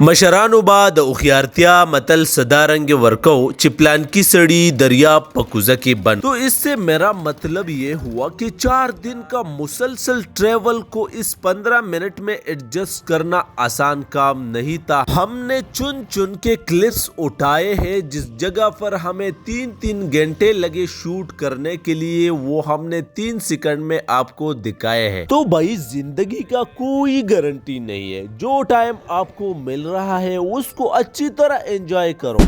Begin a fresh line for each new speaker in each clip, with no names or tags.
मशरानुबा the उखियारतिया मतल Sadarang Virgo चिपलान की सड़ी दरिया पकुजा की बन। तो इससे मेरा मतलब ये हुआ कि 4 दिन का मुसलसल ट्रेवल को इस 15 मिनट में एडजस्ट करना आसान काम नहीं था। हमने चुन चुन के क्लिप्स उठाए हैं जिस जगह पर हमें 3-3 घंटे लगे शूट करने के लिए, वो हमने 3 सेकंड में आपको दिखाए हैं। तो भाई जिंदगी का कोई गारंटी नहीं है, जो टाइम आपको मिल रहा है उसको अच्छी तरह एंजॉय करो।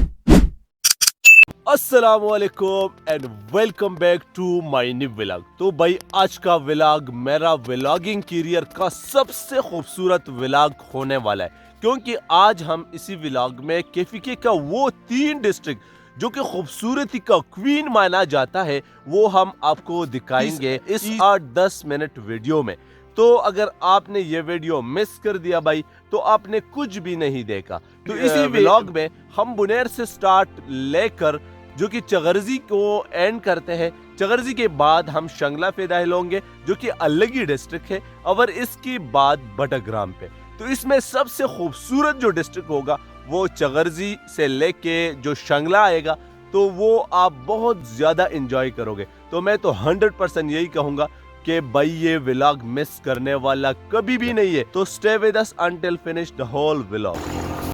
अस्सलाम वालेकुम and welcome back to my new vlog. तो भाई आज का व्लॉग मेरा व्लॉगिंग करियर का सबसे खूबसूरत व्लॉग होने वाला है, क्योंकि आज हम इसी व्लॉग में केफीके का वो 3 डिस्ट्रिक्ट जो कि खूबसूरती का क्वीन माना जाता है वो हम आपको दिखाएंगे इस 8-10 मिनट वीडियो में। तो अगर आपने ये वीडियो मिस कर दिया भाई तो आपने कुछ भी नहीं देखा। तो इसी व्लॉग में हम बुनेर से स्टार्ट लेकर जो कि चगर्जी को एंड करते हैं। चगर्जी के बाद हम शंगला पे दाखिल होंगे जो कि अलग ही डिस्ट्रिक्ट है, और इसके बाद बटाग्राम पे। तो इसमें सबसे खूबसूरत जो डिस्ट्रिक्ट होगा वो चगर्जी से लेके जो शंगला आएगा, तो वो आप बहुत ज्यादा एंजॉय करोगे। तो मैं तो 100% यही कहूंगा कि भाई ये व्लॉग मिस करने वाला कभी भी नहीं है। तो stay with us until finish the whole vlog.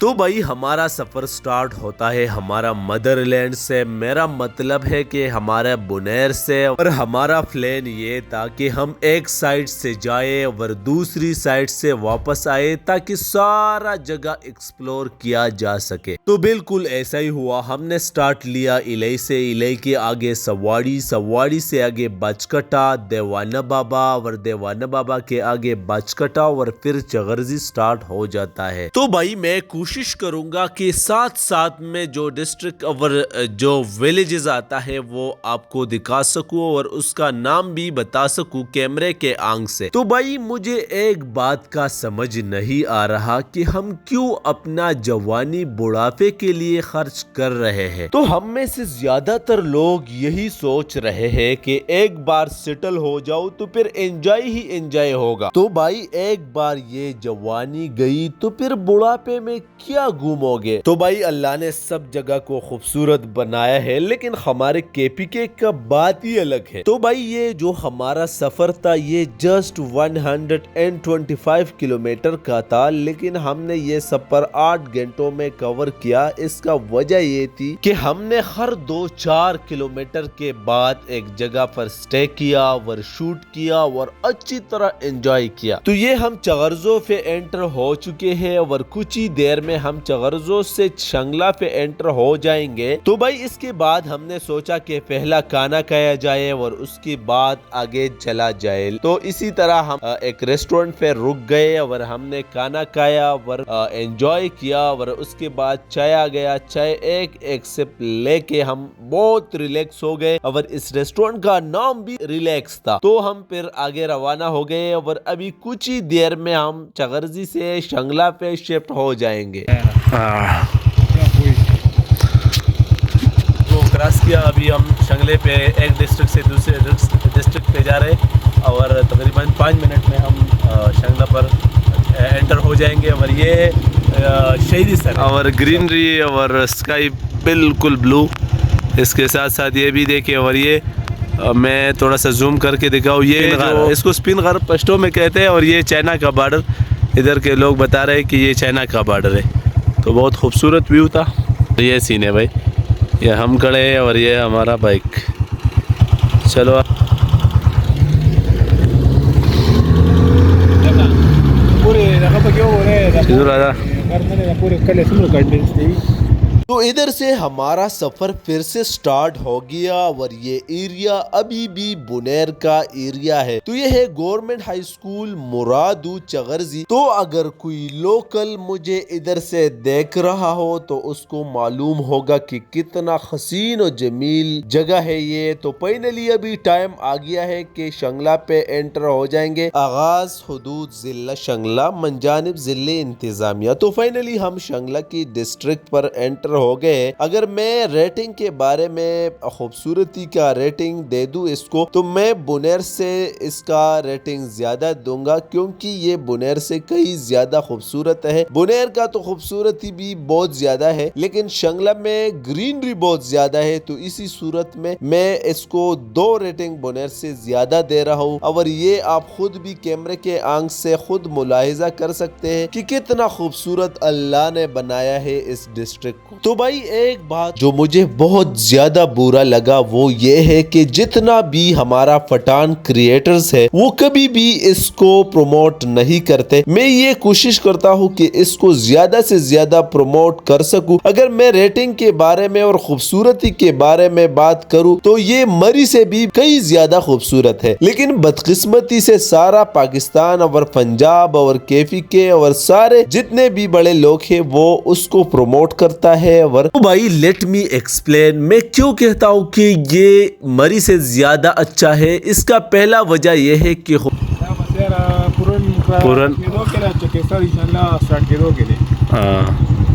तो भाई हमारा सफर स्टार्ट होता है हमारा मदरलैंड से। मेरा मतलब है कि हमारे बुनेर से, और हमारा प्लान ये था कि हम एक साइड से जाए और दूसरी साइड से वापस आए ताकि सारा जगह एक्सप्लोर किया जा सके। तो बिल्कुल ऐसा ही हुआ। हमने स्टार्ट लिया इलई से, इलई के आगे सवाड़ी, सवाड़ी से आगे बचकटा, देवाना बाबा, और देवाना बाबा के आगे बचकटा, और फिर चगर्जी स्टार्ट हो जाता है। तो भाई मैं कोशिश करूंगा कि साथ साथ में जो डिस्ट्रिक्ट और जो विलेजेस आता है वो आपको दिखा सकूं और उसका नाम भी बता सकूं कैमरे के आंख से। तो भाई मुझे एक बात का समझ नहीं आ रहा कि हम क्यों अपना जवानी बुढ़ापे के लिए खर्च कर रहे हैं। तो हम में से ज्यादातर लोग यही सोच रहे हैं कि एक बार सेटल हो जाओ तो फिर एंजॉय ही एंजॉय होगा। तो भाई एक बार ये जवानी गई तो फिर बुढ़ापे में क्या घूमोगे। तो भाई अल्लाह ने सब जगह को खूबसूरत बनाया है, लेकिन हमारे केपीके का बात ही अलग है। तो भाई ये जो हमारा सफर था ये जस्ट 125 किलोमीटर का था, लेकिन हमने ये सफर 8 घंटों में कवर किया। इसका वजह ये थी कि हमने हर 2-4 किलोमीटर के बाद एक जगह पर स्टे किया और शूट किया और अच्छी तरह एंजॉय किया। तो ये हम चगर्जो पे एंटर हो चुके हैं और कुछ ही देर में हम चगर्जो से शंगला पे एंटर हो जाएंगे। तो भाई इसके बाद हमने सोचा कि पहला खाना खाया जाए और उसके बाद आगे चला जाए। तो इसी तरह हम एक रेस्टोरेंट पे रुक गए और हमने खाना खाया और एंजॉय किया, और उसके बाद चाय आ गया। चाय एक सिप लेके हम बहुत रिलैक्स हो गए, और इस रेस्टोरेंट का नाम भी रिलैक्स था। तो हम फिर आगे रवाना हो गए और अभी कुछ ही देर में हम चगर्जी से शंगला पे शिफ्ट हो जाएंगे। वो क्रॉस किया, अभी हम शंगले पे एक डिस्ट्रिक्ट से दूसरे डिस्ट्रिक्ट पे जा रहे हैं, और तकरीबन 5 मिनट में हम शंगला पर एंटर हो जाएंगे। और ये शहीदी सर और ग्रीनरी और स्काई बिल्कुल ब्लू, इसके साथ साथ ये भी देखिए। और ये मैं थोड़ा सा जूम करके दिखाऊँ, ये जो इसको स्पिन घर पश्तो में कहते हैं, और ये चाइना का बॉर्डर। इधर के लोग बता रहे हैं कि ये चाइना का बॉर्डर है। तो बहुत खूबसूरत व्यू था। तो ये सीन है भाई, ये हम खड़े हैं और ये हमारा बाइक। चलो तो इधर से हमारा सफर फिर से स्टार्ट हो गया, और ये एरिया अभी भी बुनेर का एरिया है। तो ये है गवर्नमेंट हाई स्कूल मुरादू चगर्जी। तो अगर कोई लोकल मुझे इधर से देख रहा हो तो उसको मालूम होगा कि कितना हसीन और जमील जगह है ये। तो फाइनली अभी टाइम आ गया है कि शंगला पे एंटर हो जाएंगे। आगाज हुदूद जिला शंगला मंजानिब जिले इंतजामिया। तो फाइनली हम शंगला की डिस्ट्रिक्ट पर एंटर हो गए। अगर मैं रेटिंग के बारे में खूबसूरती का रेटिंग दे दूं इसको, तो मैं बुनेर से इसका रेटिंग ज्यादा दूंगा, क्योंकि ये बुनेर से कई ज्यादा खूबसूरत है। बुनेर का तो खूबसूरती भी बहुत ज्यादा है, लेकिन शंगला में ग्रीनरी बहुत ज्यादा है, तो इसी सूरत में मैं इसको 2 रेटिंग बुनेर से ज्यादा दे रहा हूँ। और ये आप खुद भी कैमरे के आंख से खुद मुलाहिजा कर सकते हैं कि कितना खूबसूरत अल्लाह ने बनाया है इस डिस्ट्रिक्ट को। तो भाई एक बात जो मुझे बहुत ज्यादा बुरा लगा वो ये है कि जितना भी हमारा पठान क्रिएटर्स है वो कभी भी इसको प्रमोट नहीं करते। मैं ये कोशिश करता हूँ कि इसको ज्यादा से ज्यादा प्रमोट कर सकूं। अगर मैं रेटिंग के बारे में और खूबसूरती के बारे में बात करूं तो ये मरी से भी कई ज्यादा खूबसूरत है, लेकिन बदकिस्मती से सारा पाकिस्तान और पंजाब और केफी के और सारे जितने भी बड़े लोग हैं वो उसको प्रमोट करता है। और तो भाई लेट मी एक्सप्लेन, मैं क्यों कहता हूँ कि ये मरी से ज्यादा अच्छा है। इसका पहला वजह यह है कि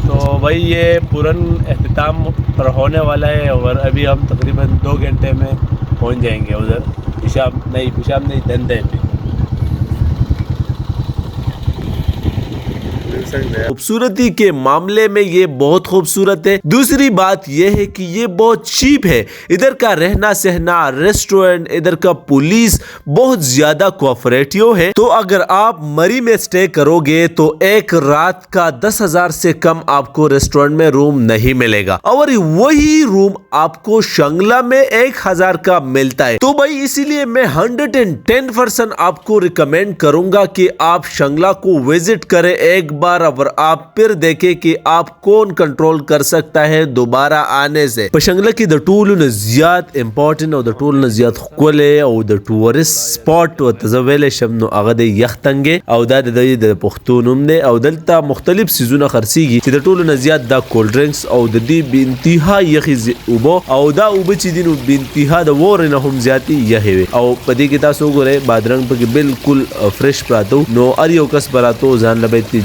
तो भाई ये पूरन एख्तिताम पर होने वाला है और अभी हम तकरीबन 2 घंटे में पहुंच जाएंगे उधर। पेशाब नहीं धंधे पे। खूबसूरती के मामले में ये बहुत खूबसूरत है। दूसरी बात यह है कि ये बहुत चीप है। इधर का रहना सहना, रेस्टोरेंट, इधर का पुलिस बहुत ज्यादा कोऑपरेटिव है। तो अगर आप मरी में स्टे करोगे तो एक रात का 10,000 से कम आपको रेस्टोरेंट में रूम नहीं मिलेगा, और वही रूम आपको शंगला में 1,000 का मिलता है। तो भाई इसीलिए मैं 110% आपको रिकमेंड करूंगा कि आप शंगला को विजिट करें एक बार, और आप फिर देखें कि आप कौन कंट्रोल कर सकता है दोबारा आने से। शंगला की द टूल ज्यादा इंपॉर्टेंट और द टूल ज्यादा खुले और द टूरिस्ट स्पॉट व तजवेल शमनो अगदे यख्तंगे और द पुख्तूनुम दे और दलता मुख्तलिफ सीजन खर्सीगी कि द टूल ज्यादा द कोल्ड ड्रिंक्स और द दी बेइंतहा यखी उबो और दा उबे चिदिन बेइंतहा द वोर न हम ज्याती यहेवे और पदी की तासो गोरे बादरंग पे बिल्कुल फ्रेश प्रातो नो अरियो कस बरातो जान लबैती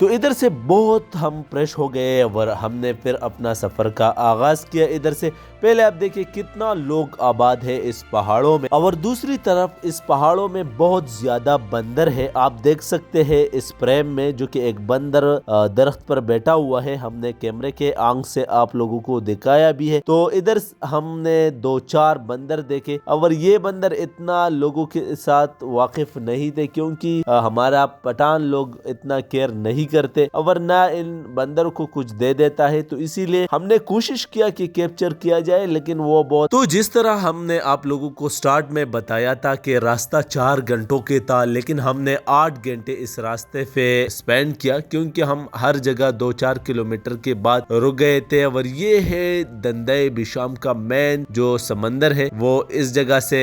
तो इधर से बहुत हम फ्रेश हो गए और हमने फिर अपना सफ़र का आगाज़ किया। इधर से पहले आप देखिए कितना लोग आबाद है इस पहाड़ों में, और दूसरी तरफ इस पहाड़ों में बहुत ज़्यादा बंदर है। आप देख सकते हैं इस फ्रेम में जो कि एक बंदर दरख्त पर बैठा हुआ है। हमने कैमरे के आंख से आप लोगों को दिखाया भी है। तो इधर हमने 2-4 बंदर देखे, और ये बंदर इतना लोगों के साथ वाकिफ नहीं थे क्योंकि हमारा पठान लोग इतना केयर नहीं करते, और ना इन बंदर को कुछ दे देता है। तो इसीलिए हमने कोशिश किया कि कैप्चर किया जाए, लेकिन वो बहुत तो जिस तरह हमने आप लोगों को स्टार्ट में बताया था कि रास्ता 4 घंटों के था, लेकिन हमने 8 घंटे इस रास्ते पे स्पेंड किया क्योंकि हम हर जगह 2-4 किलोमीटर के बाद रुक गए थे। और ये है दंदे बिशाम का मेन जो समंदर है, वो इस जगह से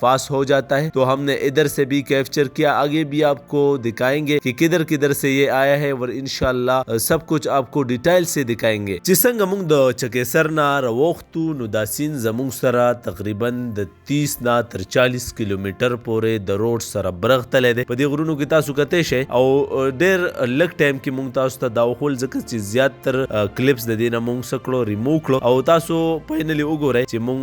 पास हो जाता है। तो हमने इधर से भी कैप्चर किया, आगे भी आपको दिखाएंगे कि किधर किधर से ये आया है, और इंशाल्लाह सब कुछ आपको डिटेल से दिखाएंगे। जिसंग अमुंग द चकेसर ना रवोख्तु नुदासिन जमुंग सरा तकरीबन द 30 ना 40 किलोमीटर पोरे द रोड सरा ब्रग तले दे पदी गुरुनु की तासु कतेशे और देर लग टाइम की मुंग तासु ता दावखोल जक ची ज्यादातर क्लिप्स द देना मुंग सकलो रिमूव कलो और तासु फाइनली उगोरे ची मुंग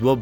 2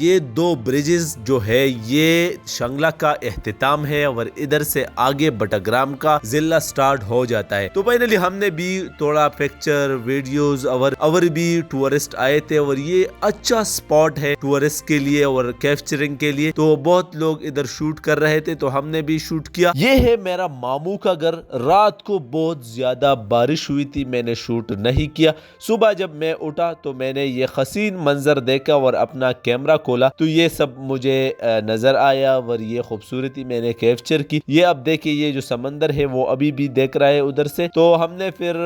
ये 2 ब्रिजेस जो है ये शंगला का एहतिताम है, और इधर से आगे बटाग्राम का जिला स्टार्ट हो जाता है. तो फाइनली हमने भी थोड़ा पिक्चर वीडियोस और भी टूरिस्ट आए थे, और ये अच्छा स्पॉट है टूरिस्ट के लिए और कैप्चरिंग के लिए. तो बहुत लोग इधर शूट कर रहे थे, तो हमने भी शूट किया. ये है मेरा मामू का घर. रात को बहुत ज्यादा बारिश हुई थी, मैंने शूट नहीं किया. सुबह जब मैं उठा तो मैंने ये हसीन मंजर देखा और अपना कैमरा खोला तो ये सब मुझे नज़र आया और ये खूबसूरती मैंने कैप्चर की। ये अब देखिए ये जो समंदर है वो अभी भी देख रहा है उधर से। तो हमने फिर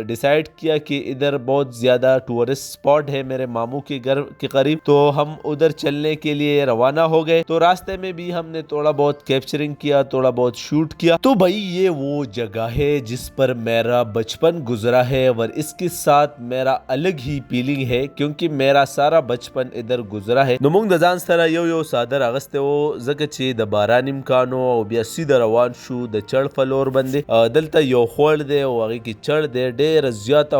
डिसाइड किया कि इधर बहुत ज़्यादा टूरिस्ट स्पॉट है मेरे मामू के घर के करीब, तो हम उधर चलने के लिए रवाना हो गए। तो रास्ते में भी हमने थोड़ा बहुत कैप्चरिंग किया, थोड़ा बहुत शूट किया। तो भाई ये वो जगह है जिस पर मेरा बचपन गुजरा है और इसके साथ मेरा अलग ही फीलिंग है क्योंकि मेरा सारा बचपन इधर गुजरा है। नमुंग दजान सरा यो सादर अगस्त वो जगचे द बारानिम कानो और बिया सीधा रवान शू द चढ़ फलोर बंदे दलता यो खोल दे और आगे की चढ़ दे ढेर ज्यादा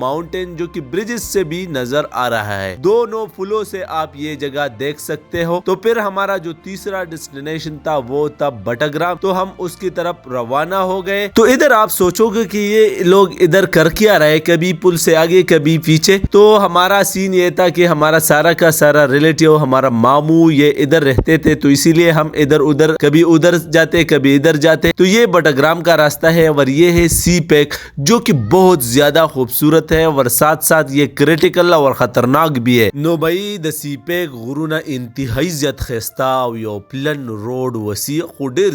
माउंटेन जो कि ब्रिजेस से भी नजर आ रहा है। दोनों पुलों से आप ये जगह देख सकते हो। तो फिर हमारा जो तीसरा डेस्टिनेशन था वो था बटग्राम, तो हम उसकी तरफ रवाना हो गए। तो इधर आप सोचोगे कि ये लोग इधर कर क्या रहे, कभी पुल से आगे कभी पीछे। तो हमारा सीन ये था कि हमारा सारा का सारा रिलेटिव, हमारा मामू ये इधर रहते थे, तो इसीलिए हम इधर उधर कभी उधर जाते कभी इधर जाते। तो ये बटग्राम का रास्ता है और ये है सी पैक जो कि बहुत ज्यादा खूबसूरत है और साथ साथ ये क्रिटिकल और खतरनाक भी है। नो भाई द सी पैक गुरुना इंतहाई ज्याद खस्ता यो प्लन रोड वसी खो ढेर